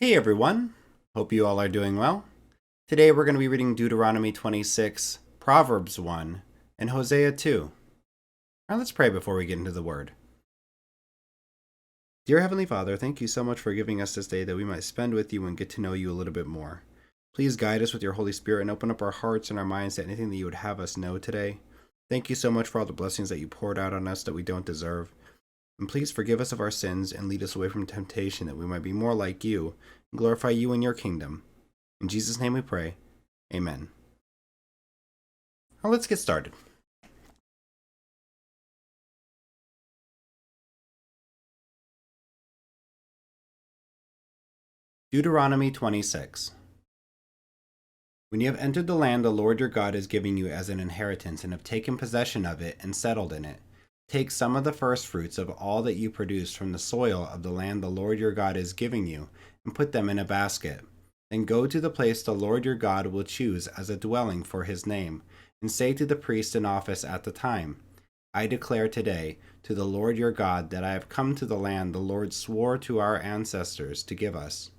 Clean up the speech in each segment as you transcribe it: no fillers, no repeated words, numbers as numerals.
Hey everyone, hope you all are doing well. Today we're going to be reading Deuteronomy 26, Proverbs 1, and Hosea 2. Now let's pray before we get into the word. Dear Heavenly Father, thank you so much for giving us this day that we might spend with you and get to know you a little bit more. Please guide us with your Holy Spirit and open up our hearts and our minds to anything that you would have us know today. Thank you so much for all the blessings that you poured out on us that we don't deserve. And please forgive us of our sins and lead us away from temptation that we might be more like you and glorify you in your kingdom. In Jesus' name we pray. Amen. Now let's get started. Deuteronomy 26. When you have entered the land the Lord your God is giving you as an inheritance and have taken possession of it and settled in it, take some of the firstfruits of all that you produce from the soil of the land the Lord your God is giving you and put them in a basket. Then go to the place the Lord your God will choose as a dwelling for his name, and say to the priest in office at the time, I declare today to the Lord your God that I have come to the land the Lord swore to our ancestors to give us.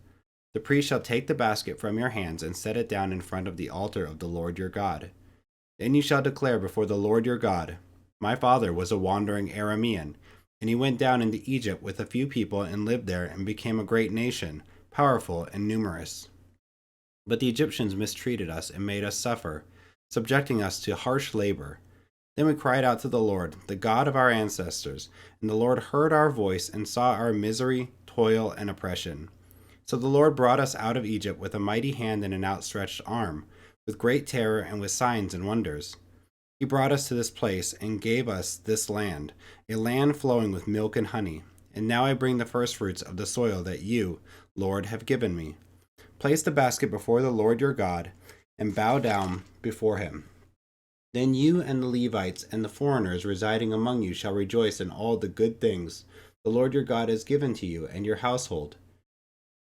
The priest shall take the basket from your hands and set it down in front of the altar of the Lord your God. Then you shall declare before the Lord your God, My father was a wandering Aramean, and he went down into Egypt with a few people and lived there and became a great nation, powerful and numerous. But the Egyptians mistreated us and made us suffer, subjecting us to harsh labor. Then we cried out to the Lord, the God of our ancestors, and the Lord heard our voice and saw our misery, toil, and oppression. So the Lord brought us out of Egypt with a mighty hand and an outstretched arm, with great terror and with signs and wonders. He brought us to this place and gave us this land, a land flowing with milk and honey. And now I bring the firstfruits of the soil that you, Lord, have given me. Place the basket before the Lord your God, and bow down before him. Then you and the Levites and the foreigners residing among you shall rejoice in all the good things the Lord your God has given to you and your household.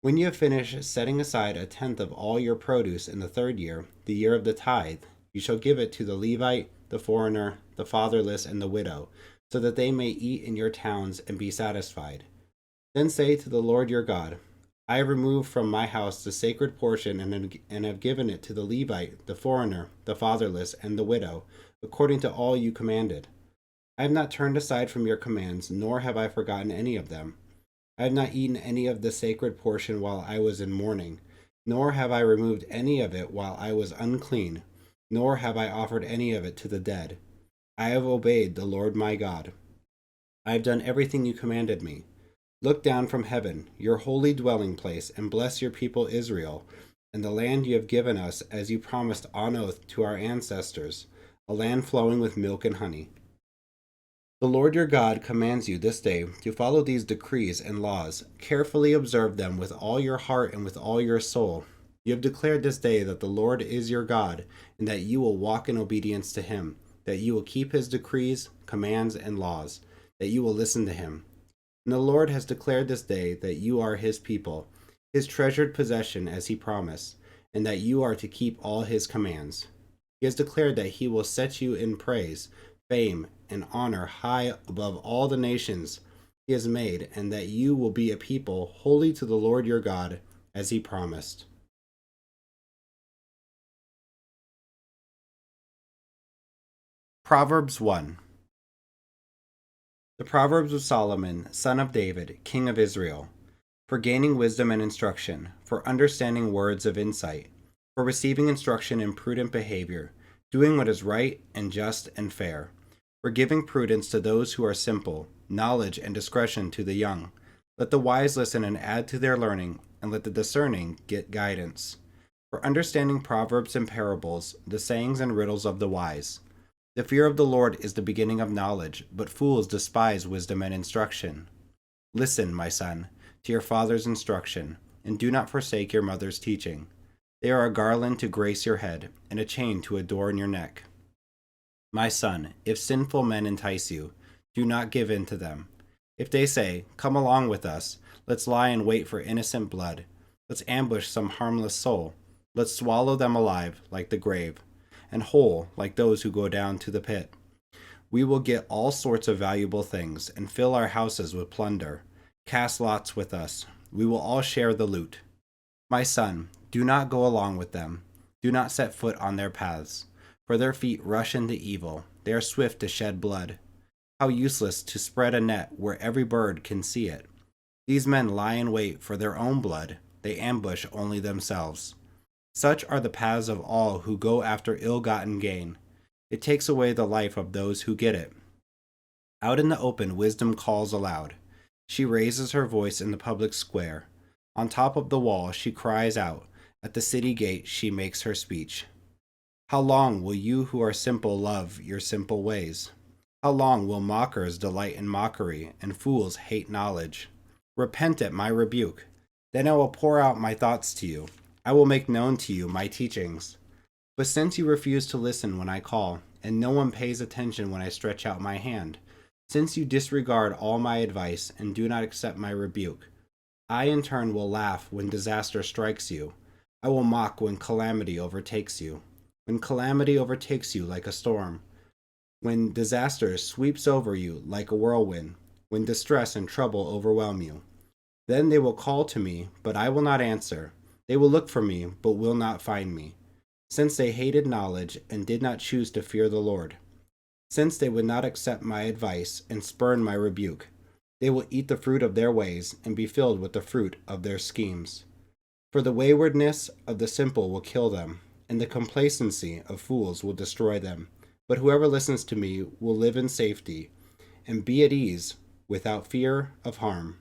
When you have finished setting aside a tenth of all your produce in the third year, the year of the tithe, you shall give it to the Levite, the foreigner, the fatherless, and the widow, so that they may eat in your towns and be satisfied. Then say to the Lord your God, I have removed from my house the sacred portion and have given it to the Levite, the foreigner, the fatherless, and the widow, according to all you commanded. I have not turned aside from your commands, nor have I forgotten any of them. I have not eaten any of the sacred portion while I was in mourning, nor have I removed any of it while I was unclean, nor have I offered any of it to the dead. I have obeyed the Lord my God. I have done everything you commanded me. Look down from heaven, your holy dwelling place, and bless your people Israel, and the land you have given us as you promised on oath to our ancestors, a land flowing with milk and honey. The Lord your God commands you this day to follow these decrees and laws. Carefully observe them with all your heart and with all your soul. You have declared this day that the Lord is your God, and that you will walk in obedience to him, that you will keep his decrees, commands, and laws, that you will listen to him. And the Lord has declared this day that you are his people, his treasured possession as he promised, and that you are to keep all his commands. He has declared that he will set you in praise, fame, and honor high above all the nations he has made, and that you will be a people holy to the Lord your God, as he promised. Proverbs 1. The Proverbs of Solomon, son of David, king of Israel, for gaining wisdom and instruction, for understanding words of insight, for receiving instruction in prudent behavior, doing what is right and just and fair, for giving prudence to those who are simple, knowledge and discretion to the young. Let the wise listen and add to their learning, and let the discerning get guidance. For understanding proverbs and parables, the sayings and riddles of the wise. The fear of the Lord is the beginning of knowledge, but fools despise wisdom and instruction. Listen, my son, to your father's instruction, and do not forsake your mother's teaching. They are a garland to grace your head, and a chain to adorn your neck. My son, if sinful men entice you, do not give in to them. If they say, Come along with us, let's lie in wait for innocent blood, let's ambush some harmless soul, let's swallow them alive like the grave, and whole like those who go down to the pit. We will get all sorts of valuable things, and fill our houses with plunder. Cast lots with us. We will all share the loot. My son, do not go along with them. Do not set foot on their paths, for their feet rush into evil. They are swift to shed blood. How useless to spread a net where every bird can see it. These men lie in wait for their own blood. They ambush only themselves. Such are the paths of all who go after ill-gotten gain. It takes away the life of those who get it. Out in the open, wisdom calls aloud. She raises her voice in the public square. On top of the wall, she cries out. At the city gate, she makes her speech. How long will you who are simple love your simple ways? How long will mockers delight in mockery, and fools hate knowledge? Repent at my rebuke. Then I will pour out my thoughts to you. I will make known to you my teachings. But since you refuse to listen when I call, and no one pays attention when I stretch out my hand, since you disregard all my advice and do not accept my rebuke, I in turn will laugh when disaster strikes you. I will mock when calamity overtakes you. When calamity overtakes you like a storm. When disaster sweeps over you like a whirlwind. When distress and trouble overwhelm you. Then they will call to me, but I will not answer. They will look for me, but will not find me. Since they hated knowledge and did not choose to fear the Lord. Since they would not accept my advice and spurn my rebuke. They will eat the fruit of their ways and be filled with the fruit of their schemes. For the waywardness of the simple will kill them, and the complacency of fools will destroy them. But whoever listens to me will live in safety and be at ease without fear of harm.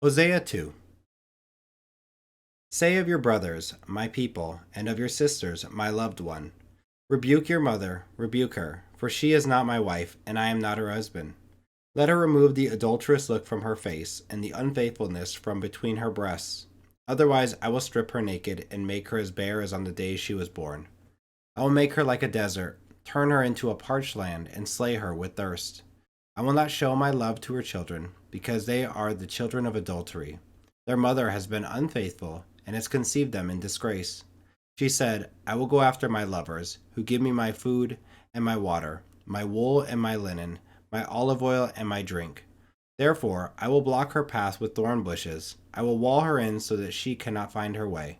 Hosea 2. Say of your brothers, my people, and of your sisters, my loved one. Rebuke your mother, rebuke her, for she is not my wife, and I am not her husband. Let her remove the adulterous look from her face, and the unfaithfulness from between her breasts. Otherwise I will strip her naked, and make her as bare as on the day she was born. I will make her like a desert, turn her into a parched land, and slay her with thirst. I will not show my love to her children, because they are the children of adultery. Their mother has been unfaithful, and has conceived them in disgrace. She said, I will go after my lovers, who give me my food and my water, my wool and my linen, my olive oil and my drink. Therefore I will block her path with thorn bushes. I will wall her in so that she cannot find her way.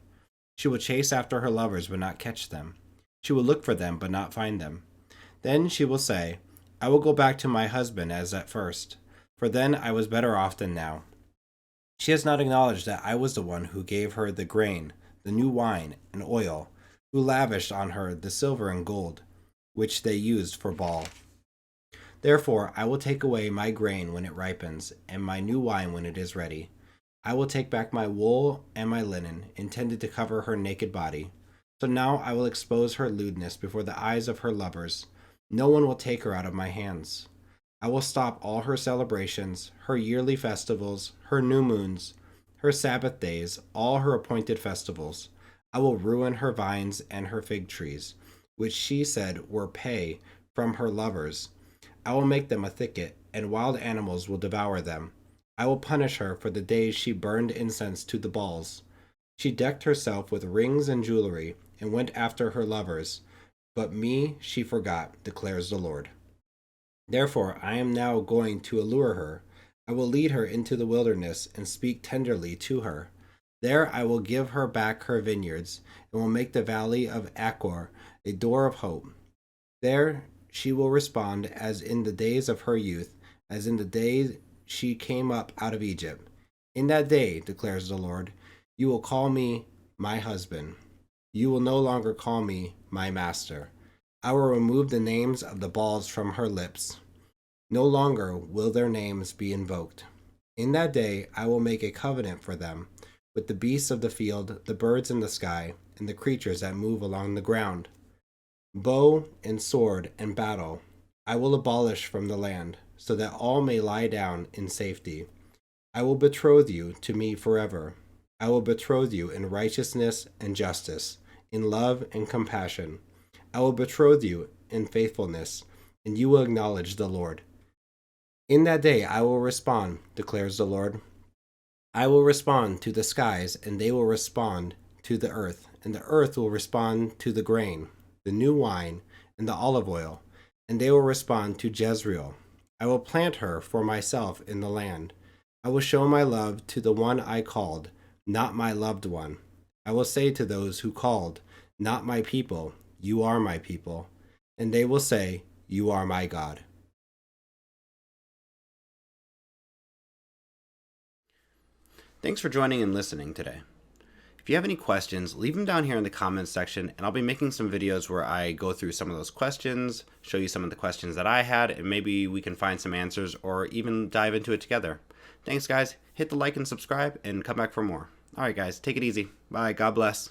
She will chase after her lovers but not catch them. She will look for them but not find them. Then she will say, I will go back to my husband as at first, for then I was better off than now. She has not acknowledged that I was the one who gave her the grain, the new wine, and oil, who lavished on her the silver and gold, which they used for ball. Therefore I will take away my grain when it ripens, and my new wine when it is ready. I will take back my wool and my linen, intended to cover her naked body. So now I will expose her lewdness before the eyes of her lovers. No one will take her out of my hands. I will stop all her celebrations, her yearly festivals, her new moons, her Sabbath days, all her appointed festivals. I will ruin her vines and her fig trees, which she said were pay from her lovers. I will make them a thicket, and wild animals will devour them. I will punish her for the days she burned incense to the Baals. She decked herself with rings and jewelry, and went after her lovers. But me she forgot, declares the Lord. Therefore I am now going to allure her. I will lead her into the wilderness and speak tenderly to her. There I will give her back her vineyards, and will make the valley of Achor a door of hope. There she will respond as in the days of her youth, as in the day she came up out of Egypt. In that day, declares the Lord, you will call me my husband. You will no longer call me my master. I will remove the names of the Baals from her lips. No longer will their names be invoked. In that day I will make a covenant for them with the beasts of the field, the birds in the sky, and the creatures that move along the ground. Bow and sword and battle I will abolish from the land, so that all may lie down in safety. I will betroth you to me forever. I will betroth you in righteousness and justice, in love and compassion. I will betroth you in faithfulness, and you will acknowledge the Lord. In that day I will respond, declares the Lord. I will respond to the skies, and they will respond to the earth, and the earth will respond to the grain, the new wine, and the olive oil, And they will respond to Jezreel, I will plant her for myself in the land. I will show my love to the one I called, not my loved one. I will say to those who called, not my people, you are my people. And they will say, you are my God. Thanks for joining and listening today. If you have any questions, leave them down here in the comments section, and I'll be making some videos where I go through some of those questions, show you some of the questions that I had, and maybe we can find some answers or even dive into it together. Thanks, guys. Hit the like and subscribe, and come back for more. All right, guys, take it easy. Bye. God bless.